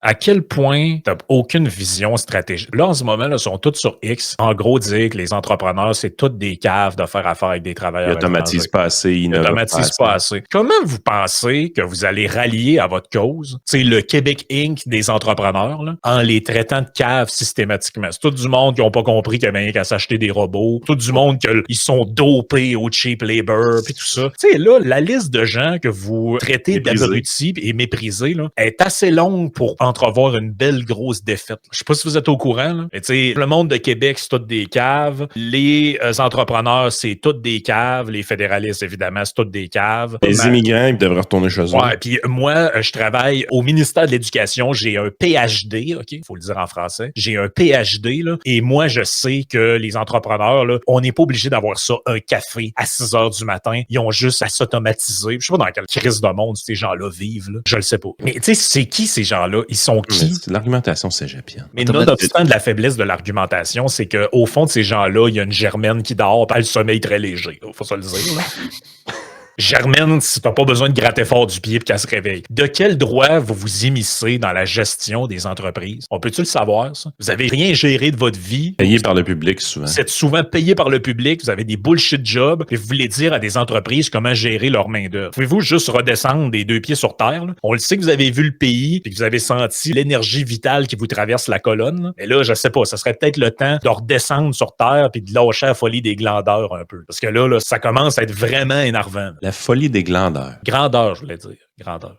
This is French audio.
À quel point tu aucune vision stratégique? Là, en ce moment, là, ils sont tous sur X. En gros, dire que les entrepreneurs, c'est toutes des caves de faire affaire avec des Ils travailleurs étrangers. automatisent pas assez, ils Ils innovent pas automatisent assez. pas assez. Comment vous pensez que vous allez rallier à votre cause, tu sais, le Québec Inc. des entrepreneurs, là, en les traitant de caves systématiquement? C'est tout du monde qui n'ont pas compris qu'il y avait rien qu'à s'acheter des robots. Tout du monde qui sont dopés au cheap labor, puis tout ça. Tu sais, là, la liste de gens que vous traitez Méprisés. d'abrutis et méprisés, là, est assez longue pour entrevoir une belle grosse défaite. Je sais pas si vous êtes au courant, là. Mais tu sais, le monde de Québec, c'est toutes des caves. Les entrepreneurs, c'est toutes des caves. Les fédéralistes, évidemment, c'est toutes des caves. Les immigrants, ils devraient retourner chez eux. Ouais, puis moi, je travaille au ministère de l'Éducation. J'ai un PhD, OK? Faut le dire en français. J'ai un PhD, là. Et moi, je sais que les entrepreneurs, là, on n'est pas obligé d'avoir ça, un café à 6 heures du matin. Ils ont juste à s'automatiser. Je sais pas dans quelle crise de monde ces gens-là vivent, là. Je le sais pas. Mais tu sais, c'est qui ces gens-là? Ils sont qui? C'est l'argumentation cégepienne. Mais nonobstant de la faiblesse de l'argumentation, c'est qu'au fond de ces gens-là, il y a une Germaine qui dort, puis elle sommeil très léger. Faut se le dire, là. Germaine, si t'as pas besoin de gratter fort du pied puis qu'elle se réveille. De quel droit vous vous immiscez dans la gestion des entreprises? On peut-tu le savoir, ça? Vous avez rien géré de votre vie. Payé par le public, souvent. Vous êtes souvent payé par le public, vous avez des bullshit jobs, et vous voulez dire à des entreprises comment gérer leur main-d'œuvre. Pouvez-vous juste redescendre des 2 pieds sur terre, là? On le sait que vous avez vu le pays, et que vous avez senti l'énergie vitale qui vous traverse la colonne, là. Mais là, je sais pas, ça serait peut-être le temps de redescendre sur terre puis de lâcher la folie des glandeurs un peu. Parce que là, ça commence à être vraiment énervant. La folie des glandeurs. Grandeur, je voulais dire. Grandeur.